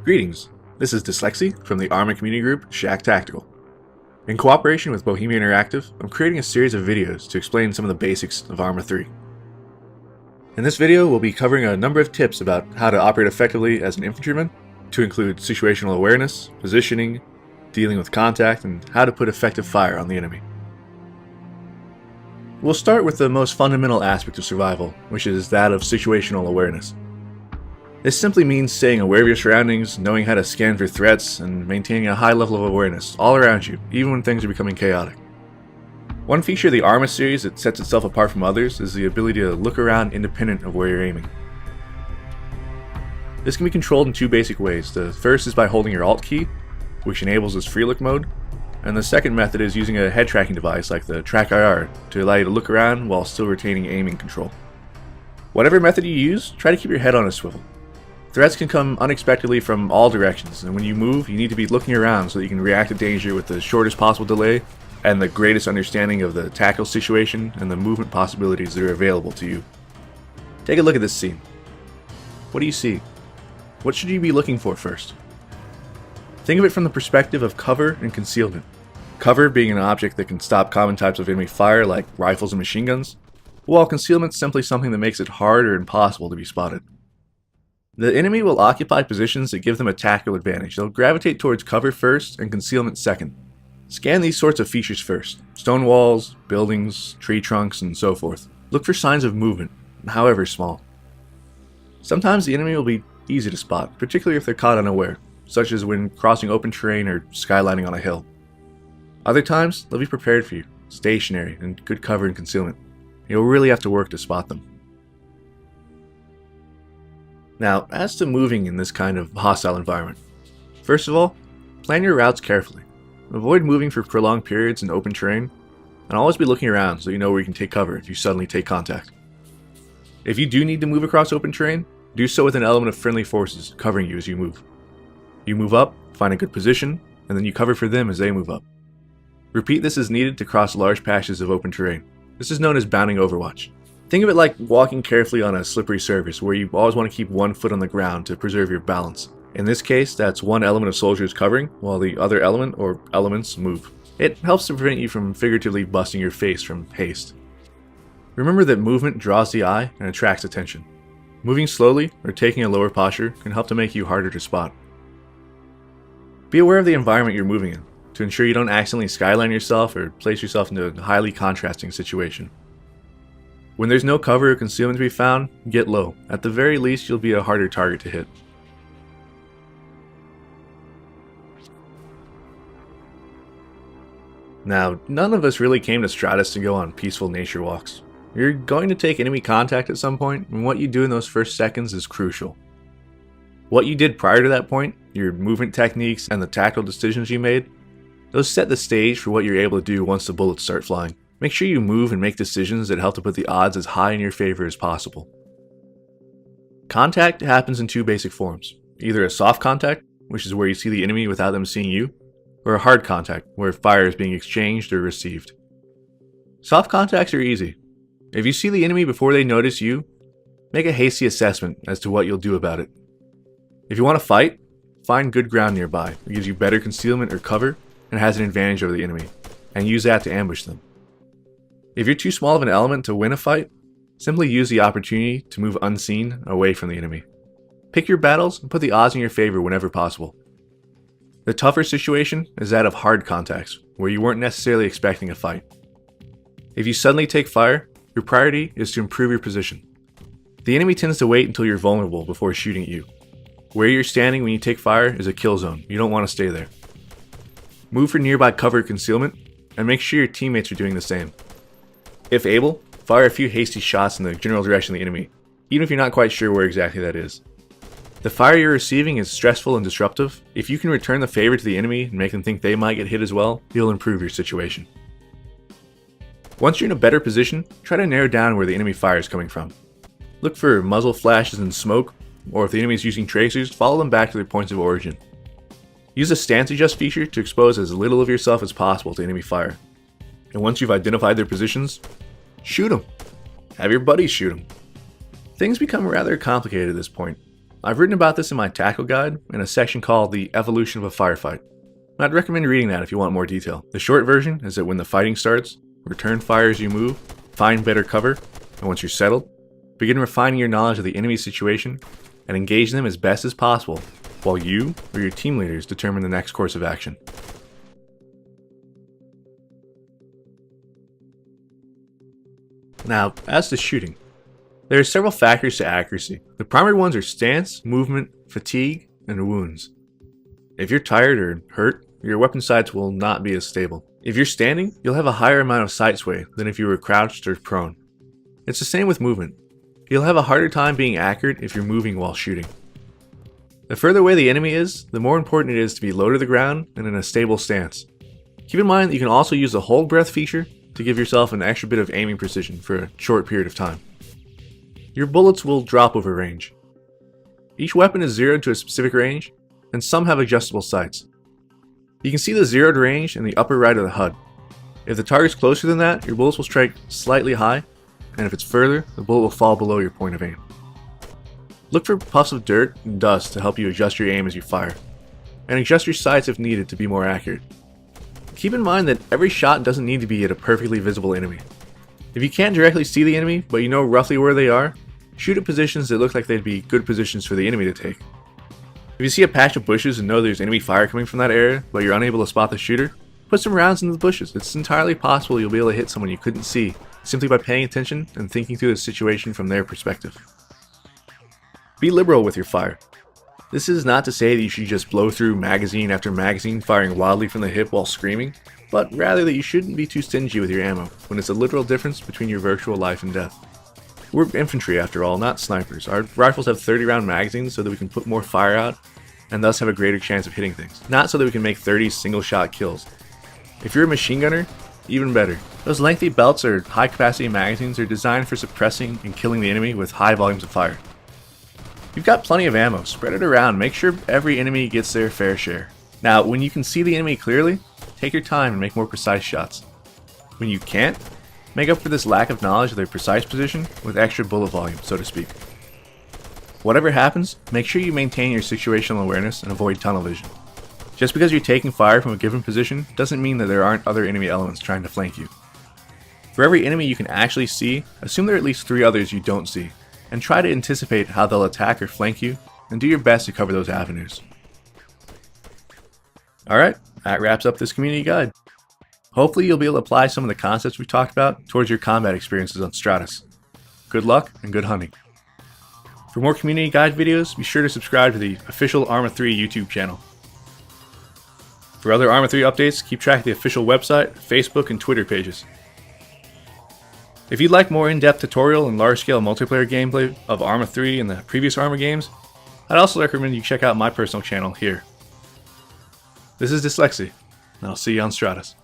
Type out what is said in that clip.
Greetings, this is Dslyexci from the ARMA community group ShackTactical. In cooperation with Bohemia Interactive, I'm creating a series of videos to explain some of the basics of ARMA III. In this video, we'll be covering a number of tips about how to operate effectively as an infantryman, to include situational awareness, positioning, dealing with contact, and how to put effective fire on the enemy. We'll start with the most fundamental aspect of survival, which is that of situational awareness. This simply means staying aware of your surroundings, knowing how to scan for threats, and maintaining a high level of awareness all around you, even when things are becoming chaotic. One feature of the ARMA series that sets itself apart from others is the ability to look around independent of where you're aiming. This can be controlled in two basic ways. The first is by holding your Alt key, which enables this free look mode, and the second method is using a head tracking device like the Track IR to allow you to look around while still retaining aiming control. Whatever method you use, try to keep your head on a swivel. Threats can come unexpectedly from all directions, and when you move, you need to be looking around so that you can react to danger with the shortest possible delay and the greatest understanding of the tactical situation and the movement possibilities that are available to you. Take a look at this scene. What do you see? What should you be looking for first? Think of it from the perspective of cover and concealment. Cover being an object that can stop common types of enemy fire like rifles and machine guns, while concealment is simply something that makes it hard or impossible to be spotted. The enemy will occupy positions that give them a tactical advantage. They'll gravitate towards cover first and concealment second. Scan these sorts of features first: stone walls, buildings, tree trunks, and so forth. Look for signs of movement, however small. Sometimes the enemy will be easy to spot, particularly if they're caught unaware, such as when crossing open terrain or skylining on a hill. Other times, they'll be prepared for you, stationary, and good cover and concealment. You'll really have to work to spot them. Now, as to moving in this kind of hostile environment, first of all, plan your routes carefully. Avoid moving for prolonged periods in open terrain, and always be looking around so you know where you can take cover if you suddenly take contact. If you do need to move across open terrain, do so with an element of friendly forces covering you as you move. You move up, find a good position, and then you cover for them as they move up. Repeat this as needed to cross large patches of open terrain. This is known as bounding overwatch. Think of it like walking carefully on a slippery surface where you always want to keep one foot on the ground to preserve your balance. In this case, that's one element of soldiers covering while the other element or elements move. It helps to prevent you from figuratively busting your face from haste. Remember that movement draws the eye and attracts attention. Moving slowly or taking a lower posture can help to make you harder to spot. Be aware of the environment you're moving in to ensure you don't accidentally skyline yourself or place yourself into a highly contrasting situation. When there's no cover or concealment to be found, get low. At the very least, you'll be a harder target to hit. Now, none of us really came to Stratus to go on peaceful nature walks. You're going to take enemy contact at some point, and what you do in those first seconds is crucial. What you did prior to that point, your movement techniques and the tactical decisions you made, those set the stage for what you're able to do once the bullets start flying. Make sure you move and make decisions that help to put the odds as high in your favor as possible. Contact happens in two basic forms: either a soft contact, which is where you see the enemy without them seeing you, or a hard contact, where fire is being exchanged or received. Soft contacts are easy. If you see the enemy before they notice you, make a hasty assessment as to what you'll do about it. If you want to fight, find good ground nearby. It gives you better concealment or cover and has an advantage over the enemy, and use that to ambush them. If you're too small of an element to win a fight, simply use the opportunity to move unseen away from the enemy. Pick your battles and put the odds in your favor whenever possible. The tougher situation is that of hard contacts, where you weren't necessarily expecting a fight. If you suddenly take fire, your priority is to improve your position. The enemy tends to wait until you're vulnerable before shooting at you. Where you're standing when you take fire is a kill zone. You don't want to stay there. Move for nearby cover concealment, and make sure your teammates are doing the same. If able, fire a few hasty shots in the general direction of the enemy, even if you're not quite sure where exactly that is. The fire you're receiving is stressful and disruptive. If you can return the favor to the enemy and make them think they might get hit as well, you'll improve your situation. Once you're in a better position, try to narrow down where the enemy fire is coming from. Look for muzzle flashes and smoke, or if the enemy is using tracers, follow them back to their points of origin. Use the stance adjust feature to expose as little of yourself as possible to enemy fire. And once you've identified their positions, shoot them. Have your buddies shoot them. Things become rather complicated at this point. I've written about this in my tactical guide in a section called The Evolution of a Firefight. I'd recommend reading that if you want more detail. The short version is that when the fighting starts, return fire as you move, find better cover, and once you're settled, begin refining your knowledge of the enemy's situation and engage them as best as possible while you or your team leaders determine the next course of action. Now, as to shooting, there are several factors to accuracy. The primary ones are stance, movement, fatigue, and wounds. If you're tired or hurt, your weapon sights will not be as stable. If you're standing, you'll have a higher amount of sight sway than if you were crouched or prone. It's the same with movement. You'll have a harder time being accurate if you're moving while shooting. The further away the enemy is, the more important it is to be low to the ground and in a stable stance. Keep in mind that you can also use the hold breath feature to give yourself an extra bit of aiming precision for a short period of time. Your bullets will drop over range. Each weapon is zeroed to a specific range, and some have adjustable sights. You can see the zeroed range in the upper right of the HUD. If the target's closer than that, your bullets will strike slightly high, and if it's further, the bullet will fall below your point of aim. Look for puffs of dirt and dust to help you adjust your aim as you fire, and adjust your sights if needed to be more accurate. Keep in mind that every shot doesn't need to be at a perfectly visible enemy. If you can't directly see the enemy, but you know roughly where they are, shoot at positions that look like they'd be good positions for the enemy to take. If you see a patch of bushes and know there's enemy fire coming from that area, but you're unable to spot the shooter, put some rounds into the bushes. It's entirely possible you'll be able to hit someone you couldn't see, simply by paying attention and thinking through the situation from their perspective. Be liberal with your fire. This is not to say that you should just blow through magazine after magazine firing wildly from the hip while screaming, but rather that you shouldn't be too stingy with your ammo when it's a literal difference between your virtual life and death. We're infantry after all, not snipers. Our rifles have 30-round magazines so that we can put more fire out and thus have a greater chance of hitting things, not so that we can make 30 single-shot kills. If you're a machine gunner, even better. Those lengthy belts or high-capacity magazines are designed for suppressing and killing the enemy with high volumes of fire. You've got plenty of ammo, spread it around, make sure every enemy gets their fair share. Now, when you can see the enemy clearly, take your time and make more precise shots. When you can't, make up for this lack of knowledge of their precise position with extra bullet volume, so to speak. Whatever happens, make sure you maintain your situational awareness and avoid tunnel vision. Just because you're taking fire from a given position doesn't mean that there aren't other enemy elements trying to flank you. For every enemy you can actually see, assume there are at least 3 others you don't see, and try to anticipate how they'll attack or flank you, and do your best to cover those avenues. Alright, that wraps up this community guide. Hopefully you'll be able to apply some of the concepts we talked about towards your combat experiences on Stratus. Good luck and good hunting. For more community guide videos, be sure to subscribe to the official ARMA III YouTube channel. For other ARMA III updates, keep track of the official website, Facebook, and Twitter pages. If you'd like more in-depth tutorial and large-scale multiplayer gameplay of ARMA III and the previous ARMA games, I'd also recommend you check out my personal channel here. This is Dslyexci, and I'll see you on Stratus.